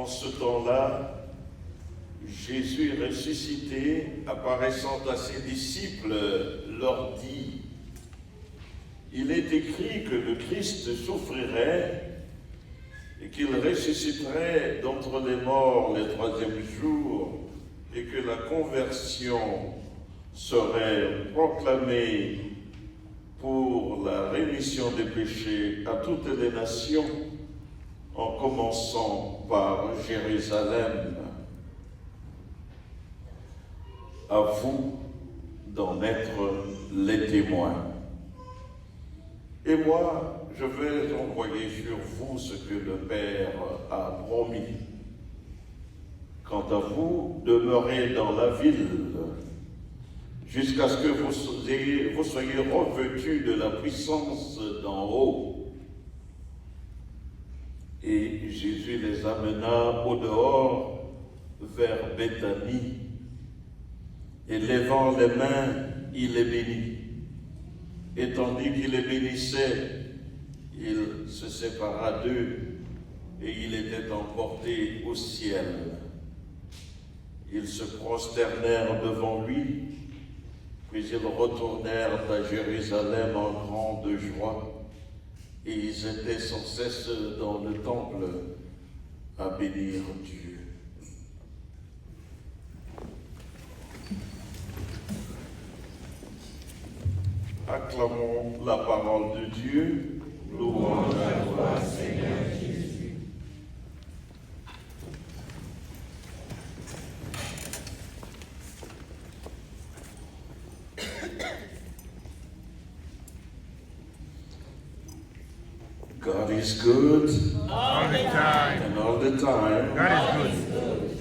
ce temps-là, Jésus ressuscité, apparaissant à ses disciples, leur dit: il est écrit que le Christ souffrirait et qu'il ressusciterait d'entre les morts le troisième jour, et que la conversion serait proclamée pour la rémission des péchés à toutes les nations, en commençant par Jérusalem. À vous d'en être les témoins. Et moi, je vais envoyer sur vous ce que le Père a promis. Quant à vous, demeurez dans la ville, jusqu'à ce que vous soyez revêtus de la puissance d'en haut. Et Jésus les amena au dehors vers Béthanie, et levant les mains, il les bénit. Et tandis qu'il les bénissait, il se sépara d'eux, et il était emporté au ciel. Ils se prosternèrent devant lui, puis ils retournèrent à Jérusalem en grande joie, et ils étaient sans cesse dans le temple à bénir Dieu. Acclamons la parole de Dieu. Louange à toi, Seigneur Jésus. God is good All the time. and all the time. God is good.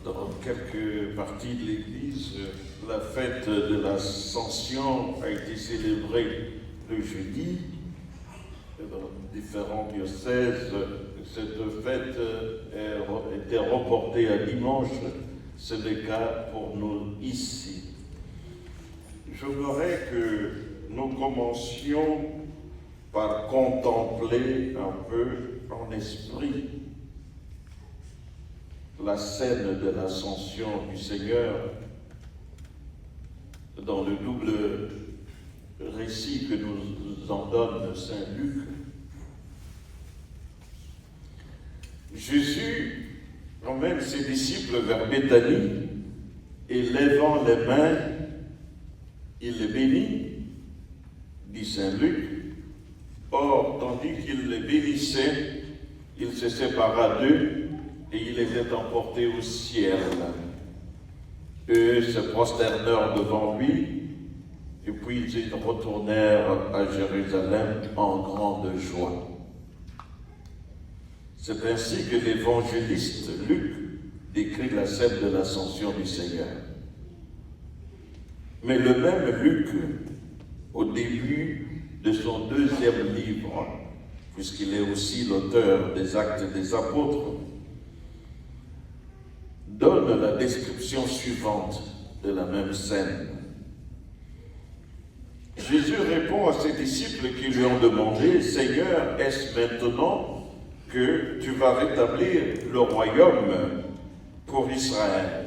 Dans quelques parties de l'Église, la fête de l'Ascension a été célébrée le jeudi. Dans différents diocèses, cette fête était reportée à dimanche. C'est le cas pour nous ici. Je voudrais que nous commencions par contempler un peu en esprit la scène de l'ascension du Seigneur dans le double récit que nous en donne Saint Luc. Jésus emmène ses disciples vers Béthanie et levant les mains, il les bénit, dit Saint Luc. Or, tandis qu'il les bénissait, il se sépara d'eux et il était emporté au ciel. Eux se prosternèrent devant lui, et puis ils retournèrent à Jérusalem en grande joie. C'est ainsi que l'évangéliste Luc décrit la scène de l'ascension du Seigneur. Mais le même Luc, au début de son deuxième livre, puisqu'il est aussi l'auteur des Actes des Apôtres, donne la description suivante de la même scène. Jésus répond à ses disciples qui lui ont demandé: Seigneur, est-ce maintenant que tu vas rétablir le royaume pour Israël?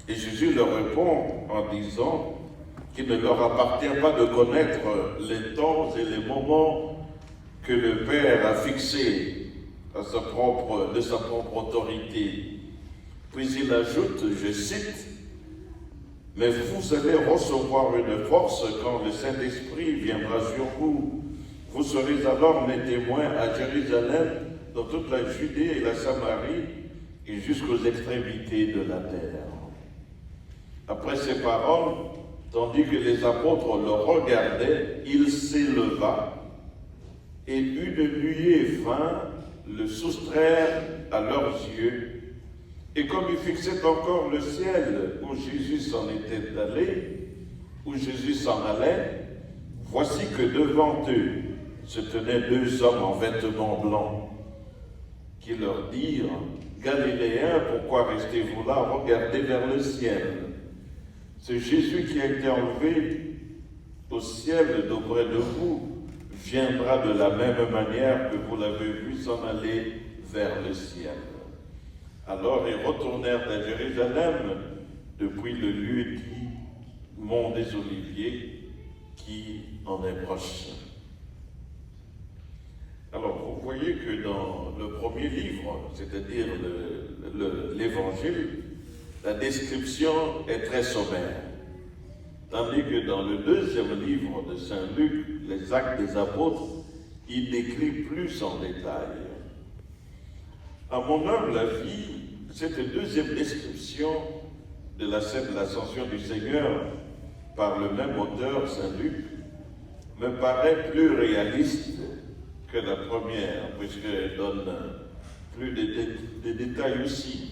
Et Jésus leur répond en disant qu'il ne leur appartient pas de connaître les temps et les moments que le Père a fixés de sa propre autorité. Puis il ajoute, je cite, « Mais vous allez recevoir une force quand le Saint-Esprit viendra sur vous. Vous serez alors mes témoins à Jérusalem, dans toute la Judée et la Samarie, et jusqu'aux extrémités de la terre. » Après ces paroles, tandis que les apôtres le regardaient, il s'éleva, et une nuée vint le soustraire à leurs yeux. Et comme ils fixaient encore le ciel où Jésus s'en était allé, où Jésus s'en allait, voici que devant eux se tenaient deux hommes en vêtements blancs, qui leur dirent: Galiléens, pourquoi restez-vous là? Regardez vers le ciel. C'est Jésus qui a été enlevé au ciel d'auprès de vous. viendra de la même manière que vous l'avez vu s'en aller vers le ciel. » Alors ils retournèrent à Jérusalem depuis le lieu dit Mont des Oliviers, qui en est proche. Alors vous voyez que dans le premier livre, c'est-à-dire l'Évangile, la description est très sommaire. Tandis que dans le deuxième livre de Saint Luc, les Actes des Apôtres, il décrit plus en détail. À mon humble avis, cette deuxième description de la scène de l'ascension du Seigneur par le même auteur, Saint Luc, me paraît plus réaliste que la première, puisqu'elle donne plus de détails aussi.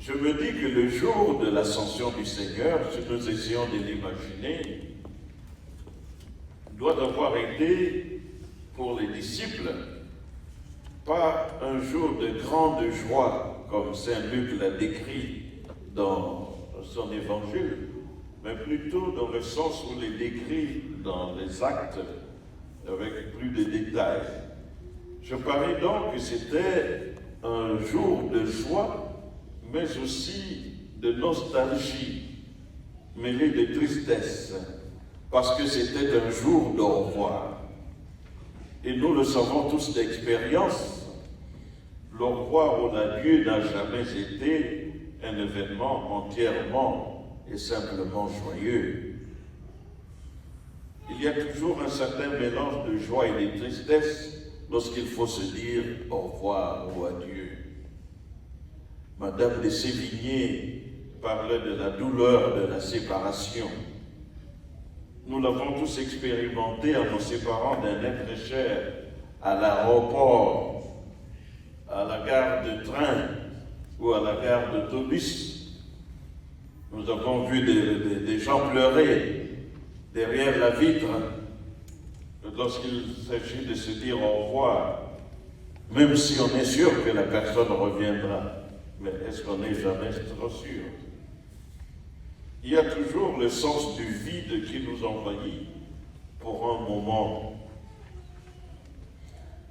Je me dis que le jour de l'ascension du Seigneur, si nous essayons de l'imaginer, doit avoir été, pour les disciples, pas un jour de grande joie, comme Saint Luc l'a décrit dans son évangile, mais plutôt dans le sens où il est décrit dans les actes avec plus de détails. Je parie donc que c'était un jour de joie, mais aussi de nostalgie, mêlée de tristesse, parce que c'était un jour d'au revoir. Et nous le savons tous d'expérience, l'au revoir au adieu n'a jamais été un événement entièrement et simplement joyeux. Il y a toujours un certain mélange de joie et de tristesse lorsqu'il faut se dire au revoir ou adieu. Madame de Sévigné parlait de la douleur de la séparation. Nous l'avons tous expérimenté en nous séparant d'un être cher à l'aéroport, à la gare de train ou à la gare d'autobus. Nous avons vu des gens pleurer derrière la vitre lorsqu'il s'agit de se dire au revoir, même si on est sûr que la personne reviendra. Mais est-ce qu'on n'est jamais trop sûr? Il y a toujours le sens du vide qui nous envahit pour un moment.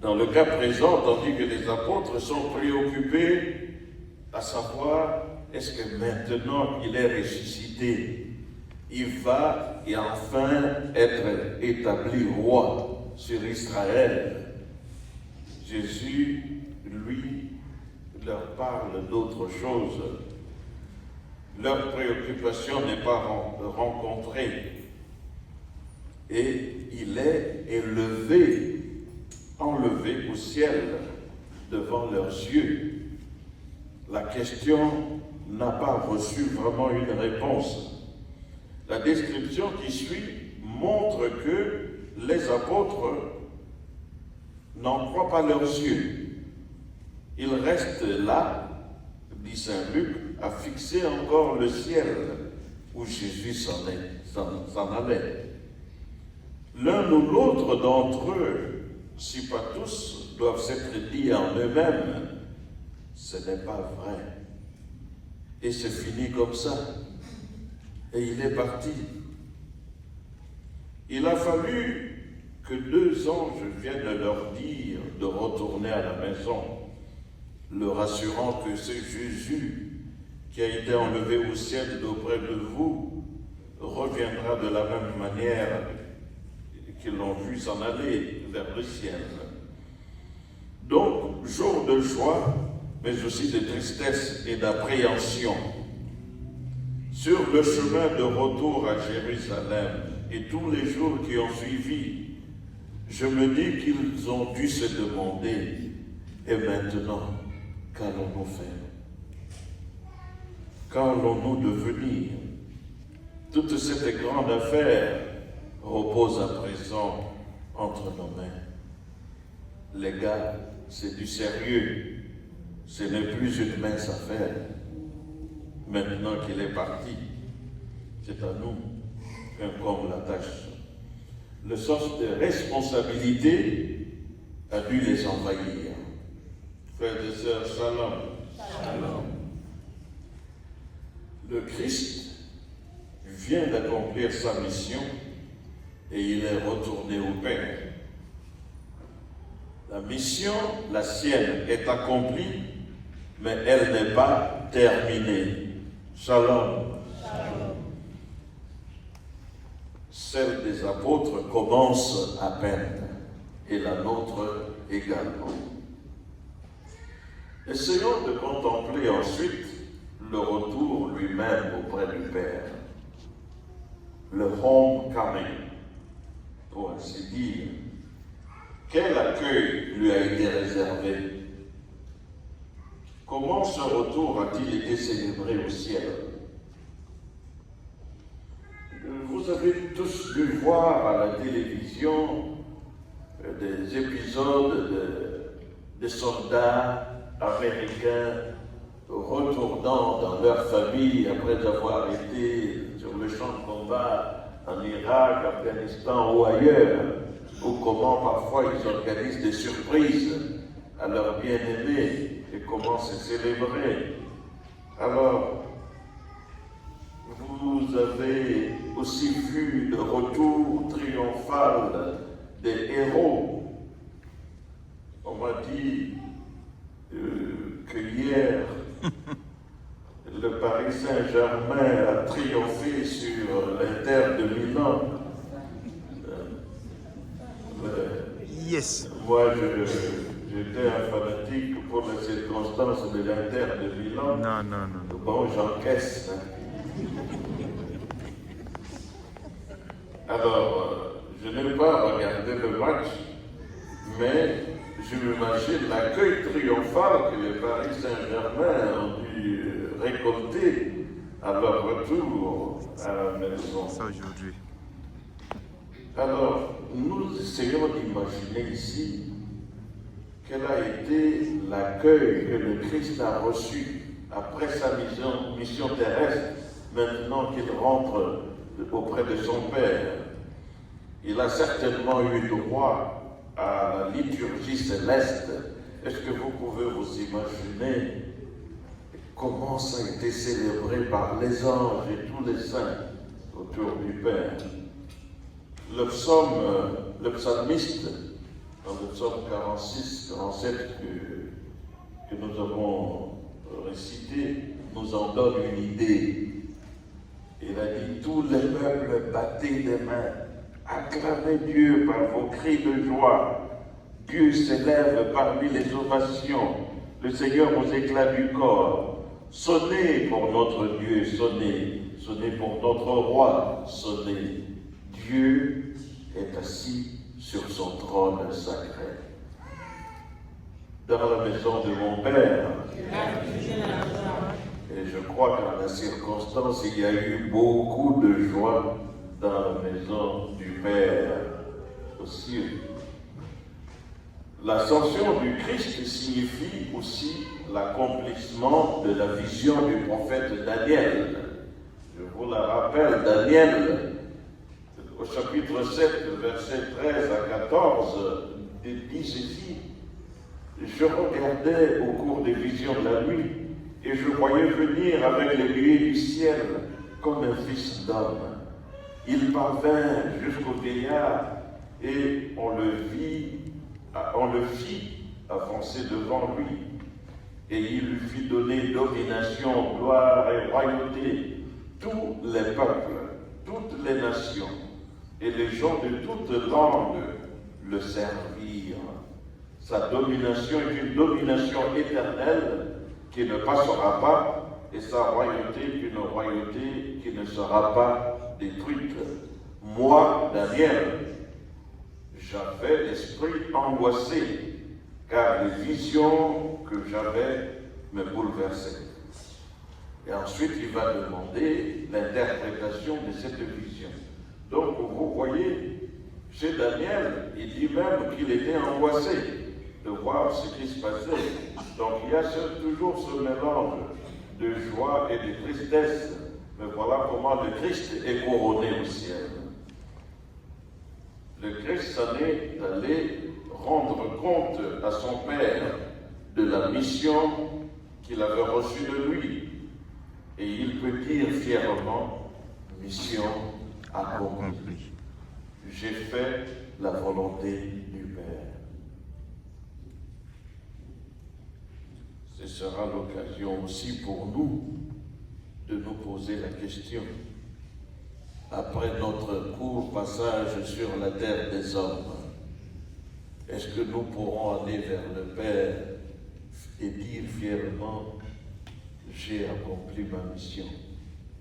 Dans le cas présent, tandis que les apôtres sont préoccupés à savoir, est-ce que maintenant qu'il est ressuscité, il va et enfin être établi roi sur Israël? Jésus, lui, leur parle d'autre chose. Leur préoccupation n'est pas rencontrée. Et il est élevé, enlevé au ciel devant leurs yeux. La question n'a pas reçu vraiment une réponse. La description qui suit montre que les apôtres n'en croient pas leurs yeux. Ils restent là, dit Saint Luc, à fixer encore le ciel où Jésus s'en allait. L'un ou l'autre d'entre eux, si pas tous, doivent s'être dit en eux-mêmes, ce n'est pas vrai. Et c'est fini comme ça. Et il est parti. Il a fallu que 2 anges viennent leur dire de retourner à la maison, leur assurant que c'est Jésus qui a été enlevé au ciel d'auprès de vous reviendra de la même manière qu'ils l'ont vu s'en aller vers le ciel. Donc, jour de joie, mais aussi de tristesse et d'appréhension. Sur le chemin de retour à Jérusalem et tous les jours qui ont suivi, je me dis qu'ils ont dû se demander, et maintenant, qu'allons-nous faire? Qu'allons-nous devenir? Toute cette grande affaire repose à présent entre nos mains. Les gars, c'est du sérieux. Ce n'est plus une mince affaire. Maintenant qu'il est parti, c'est à nous qu'incombe la tâche. Le sens de responsabilité a dû les envahir. Frères et sœurs, shalom. Shalom. Le Christ vient d'accomplir sa mission et il est retourné au Père. La mission, la sienne, est accomplie, mais elle n'est pas terminée. Shalom. Celle des apôtres commence à peine, et la nôtre également. Essayons de contempler ensuite le retour lui-même auprès du Père, le homecoming, pour ainsi dire. Quel accueil lui a été réservé? Comment ce retour a-t-il été célébré au ciel? Vous avez tous dû voir à la télévision des épisodes de soldats américains retournant dans leur famille après avoir été sur le champ de combat en Irak, Afghanistan ou ailleurs, ou comment parfois ils organisent des surprises à leurs bien-aimés et comment c'est célébré. Alors, vous avez aussi vu le retour triomphal des héros. On m'a dit que hier, le Paris Saint-Germain a triomphé sur l'Inter de Milan. Yes. Moi, j'étais un fanatique pour les circonstances de l'Inter de Milan. Non. Bon, j'encaisse. Alors, je n'ai pas regardé le match, mais je m'imagine l'accueil triomphal que les Paris Saint-Germain ont dû récolter à leur retour à la maison. Ça aujourd'hui. Alors, nous essayons d'imaginer ici quel a été l'accueil que le Christ a reçu après sa mission terrestre, maintenant qu'il rentre auprès de son Père. Il a certainement eu droit à la liturgie céleste. Est-ce que vous pouvez vous imaginer comment ça a été célébré par les anges et tous les saints autour du Père? Le psalmiste, dans le psaume 46, 47 que nous avons récité, nous en donne une idée. Il a dit, tous les peuples battez des mains, acclamez Dieu par vos cris de joie. Dieu s'élève parmi les ovations, le Seigneur aux éclats du corps. Sonnez pour notre Dieu, sonnez, sonnez pour notre roi, sonnez. Dieu est assis sur son trône sacré. Dans la maison de mon Père, et je crois qu'en la circonstance, il y a eu beaucoup de joie dans la maison du Père aussi. L'ascension du Christ signifie aussi l'accomplissement de la vision du prophète Daniel. Je vous la rappelle, Daniel, au chapitre 7, versets 13 à 14, dit ceci. Je regardais au cours des visions de la nuit, et je voyais venir avec les nuées du ciel comme un fils d'homme. Il parvint jusqu'au vieillard, et on le fit avancer devant lui. Et il lui fit donner domination, gloire et royauté, tous les peuples, toutes les nations, et les gens de toutes langues le servirent. Sa domination est une domination éternelle qui ne passera pas, et sa royauté est une royauté qui ne sera pas détruite. Moi, Daniel, j'avais l'esprit angoissé, car les visions que j'avais me bouleversaient. Et ensuite, il va demander l'interprétation de cette vision. Donc, vous voyez, chez Daniel, il dit même qu'il était angoissé de voir ce qui se passait. Donc, il y a toujours ce mélange de joie et de tristesse. Mais voilà comment le Christ est couronné au ciel. Le Christ s'en est allé rendre compte à son Père de la mission qu'il avait reçue de lui. Et il peut dire fièrement, mission accomplie. J'ai fait la volonté du Père. sera l'occasion aussi pour nous de nous poser la question, après notre court passage sur la terre des hommes, est-ce que nous pourrons aller vers le Père et dire fièrement, j'ai accompli ma mission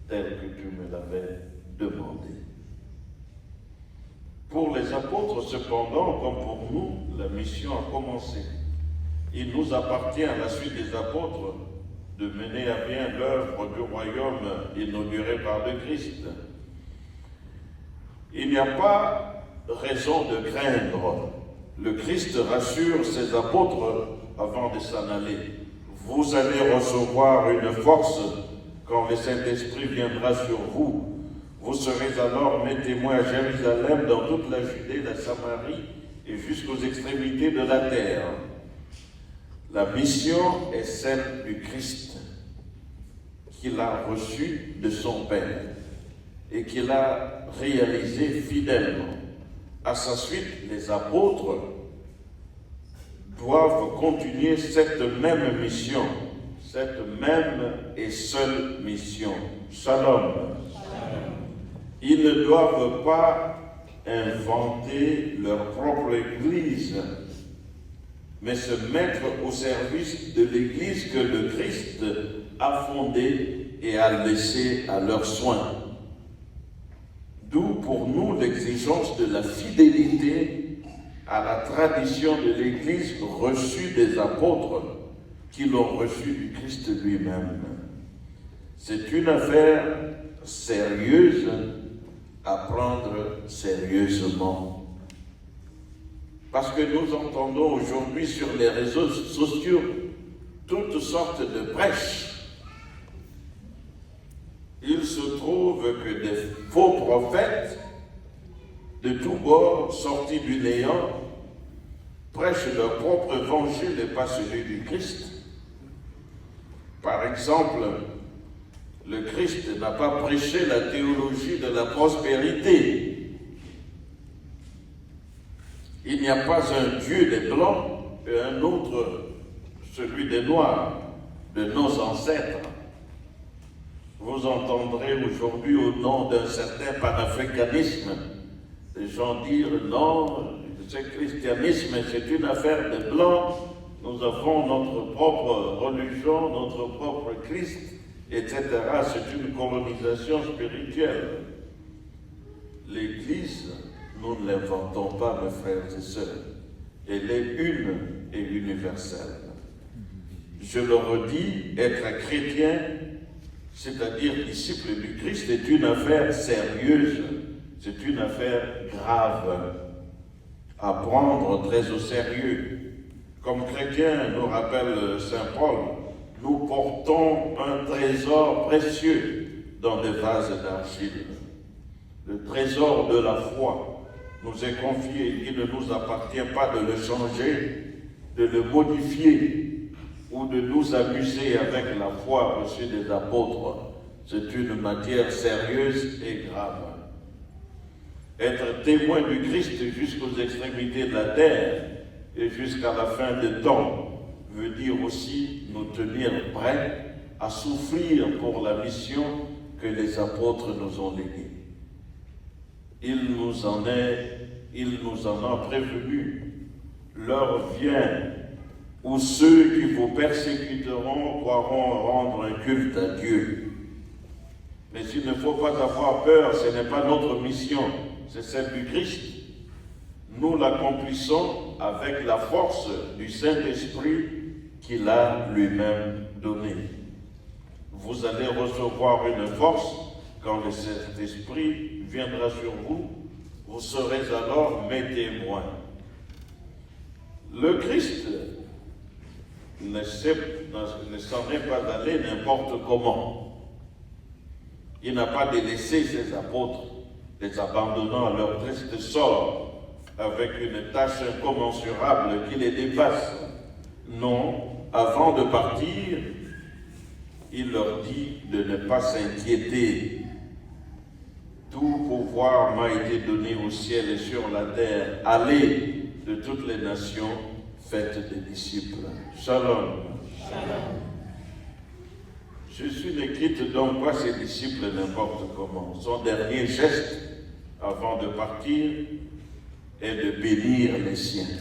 telle que tu me l'avais demandé. Pour les apôtres, cependant, comme pour nous, la mission a commencé. Il nous appartient à la suite des apôtres de mener à bien l'œuvre du royaume inauguré par le Christ. Il n'y a pas raison de craindre. Le Christ rassure ses apôtres avant de s'en aller. Vous allez recevoir une force quand le Saint-Esprit viendra sur vous. Vous serez alors mes témoins à Jérusalem, dans toute la Judée, la Samarie et jusqu'aux extrémités de la terre. La mission est celle du Christ, qu'il a reçue de son Père et qu'il a réalisée fidèlement. À sa suite, les apôtres doivent continuer cette même mission, cette même et seule mission. Shalom. Ils ne doivent pas inventer leur propre Église, mais se mettre au service de l'Église que le Christ a fondée et a laissée à leurs soins. D'où pour nous l'exigence de la fidélité à la tradition de l'Église reçue des apôtres qui l'ont reçue du Christ lui-même. C'est une affaire sérieuse à prendre sérieusement. Parce que nous entendons aujourd'hui sur les réseaux sociaux toutes sortes de prêches. Il se trouve que des faux prophètes de tous bords sortis du néant prêchent leur propre évangile et pas celui du Christ. Par exemple, le Christ n'a pas prêché la théologie de la prospérité. Il n'y a pas un Dieu des Blancs et un autre, celui des Noirs, de nos ancêtres. Vous entendrez aujourd'hui au nom d'un certain panafricanisme des gens dire non, ce christianisme c'est une affaire des Blancs, nous avons notre propre religion, notre propre Christ, etc. C'est une colonisation spirituelle. L'Église, nous ne l'inventons pas, mes frères et sœurs. Elle est une et universelle. Je le redis, être chrétien, c'est-à-dire disciple du Christ, est une affaire sérieuse, c'est une affaire grave, à prendre très au sérieux. Comme chrétiens, nous rappelle Saint Paul, nous portons un trésor précieux dans des vases d'argile. Le trésor de la foi nous est confié, il ne nous appartient pas de le changer, de le modifier ou de nous amuser avec la foi reçue des apôtres. C'est une matière sérieuse et grave. Être témoin du Christ jusqu'aux extrémités de la terre et jusqu'à la fin des temps veut dire aussi nous tenir prêts à souffrir pour la mission que les apôtres nous ont léguée. Il nous en a prévenu. L'heure vient où ceux qui vous persécuteront croiront rendre un culte à Dieu. Mais il ne faut pas avoir peur, ce n'est pas notre mission, c'est celle du Christ. Nous l'accomplissons avec la force du Saint-Esprit qu'il a lui-même donnée. Vous allez recevoir une force quand le Saint-Esprit viendra sur vous. Vous serez alors mes témoins. Le Christ ne s'en est pas allé n'importe comment. Il n'a pas délaissé ses apôtres, les abandonnant à leur triste sort, avec une tâche incommensurable qui les dépasse. Non, avant de partir, il leur dit de ne pas s'inquiéter. Tout pouvoir m'a été donné au ciel et sur la terre. Allez de toutes les nations, faites des disciples. Shalom. Jésus ne quitte donc pas ses disciples n'importe comment. Son dernier geste avant de partir est de bénir les siens.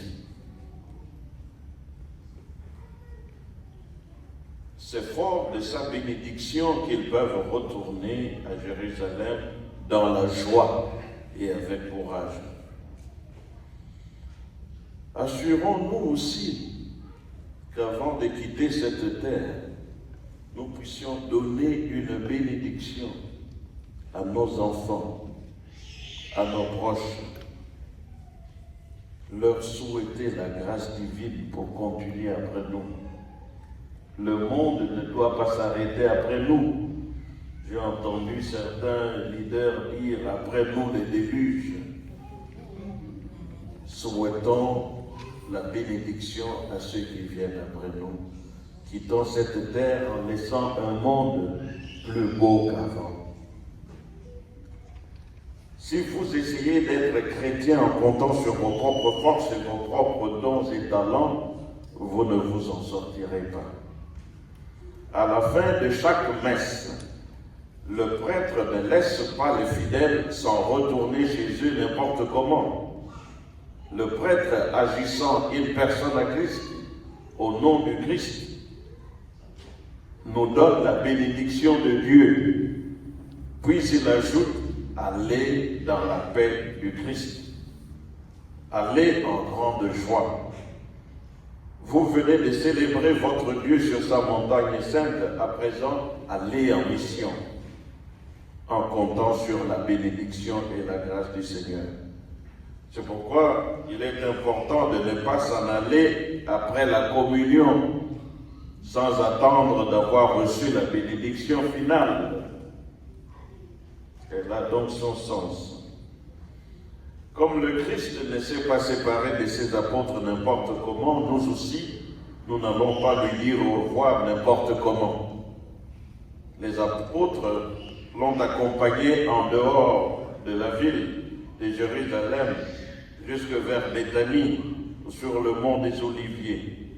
C'est fort de sa bénédiction qu'ils peuvent retourner à Jérusalem dans la joie et avec courage. Assurons-nous aussi qu'avant de quitter cette terre, nous puissions donner une bénédiction à nos enfants, à nos proches, leur souhaiter la grâce divine pour continuer après nous. Le monde ne doit pas s'arrêter après nous. J'ai entendu certains leaders dire après nous les déluges. Souhaitons la bénédiction à ceux qui viennent après nous. Quittons cette terre en laissant un monde plus beau qu'avant. Si vous essayez d'être chrétien en comptant sur vos propres forces et vos propres dons et talents, vous ne vous en sortirez pas. À la fin de chaque messe, le prêtre ne laisse pas les fidèles s'en retourner chez eux n'importe comment. Le prêtre agissant in persona Christi, au nom du Christ, nous donne la bénédiction de Dieu. Puis il ajoute, allez dans la paix du Christ. Allez en grande joie. Vous venez de célébrer votre Dieu sur sa montagne sainte, à présent, allez en mission, en comptant sur la bénédiction et la grâce du Seigneur. C'est pourquoi il est important de ne pas s'en aller après la communion, sans attendre d'avoir reçu la bénédiction finale. Elle a donc son sens. Comme le Christ ne s'est pas séparé de ses apôtres n'importe comment, nous aussi, nous n'allons pas lui dire au revoir n'importe comment. Les apôtres l'ont accompagné en dehors de la ville de Jérusalem, jusque vers Béthanie, sur le mont des Oliviers.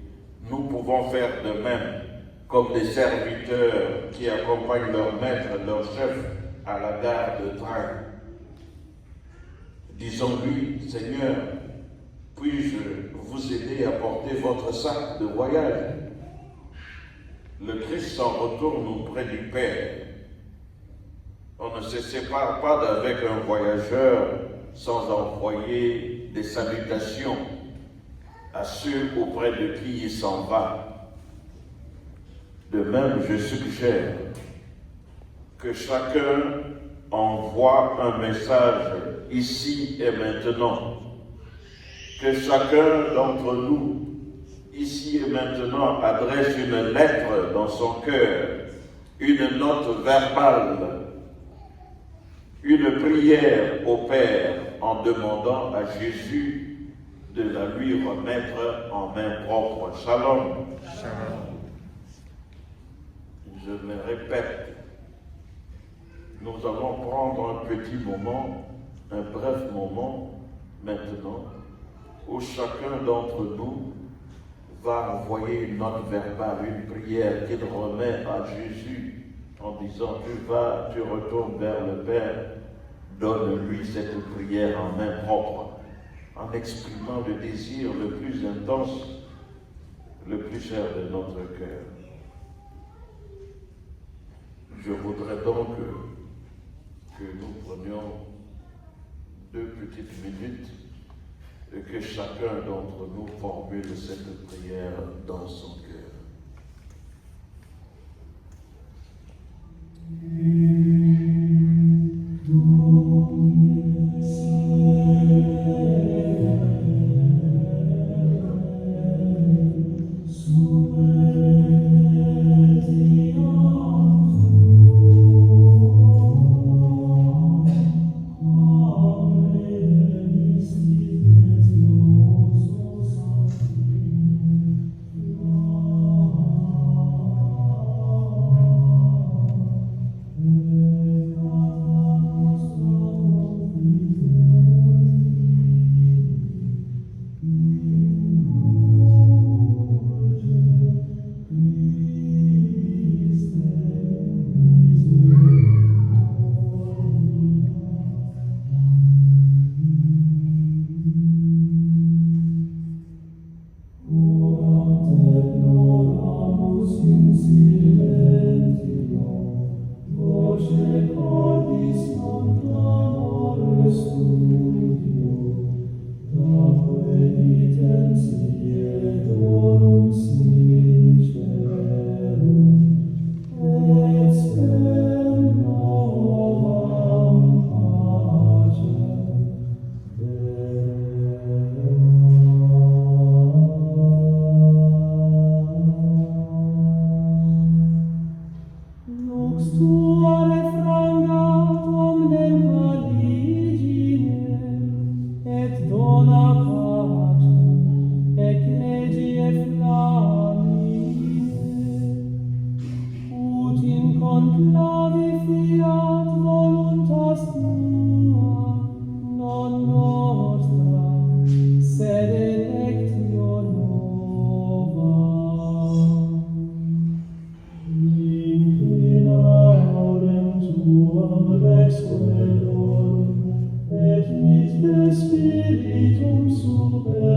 Nous pouvons faire de même, comme des serviteurs qui accompagnent leur maître, leur chef, à la gare de train. Disons-lui, Seigneur, puis-je vous aider à porter votre sac de voyage? Le Christ s'en retourne auprès du Père. On ne se sépare pas d'avec un voyageur sans envoyer des salutations à ceux auprès de qui il s'en va. De même, je suggère que chacun envoie un message ici et maintenant. Que chacun d'entre nous, ici et maintenant, adresse une lettre dans son cœur, une note verbale, une prière au Père en demandant à Jésus de la lui remettre en main propre. Shalom. Shalom. Je me répète, nous allons prendre un petit moment, un bref moment maintenant, où chacun d'entre nous va envoyer une note verbale, une prière qu'il remet à Jésus en disant tu retournes vers le Père, donne-lui cette prière en main propre, en exprimant le désir le plus intense, le plus cher de notre cœur. Je voudrais donc que nous prenions 2 petites minutes et que chacun d'entre nous formule cette prière dans son cœur. Amen. bona pace, et legie flamine, ut in conclavi fiat voluntas tua, non nostra, sed electio nova. Inclina aurem tuam rex coelorum, et mit de spiritum super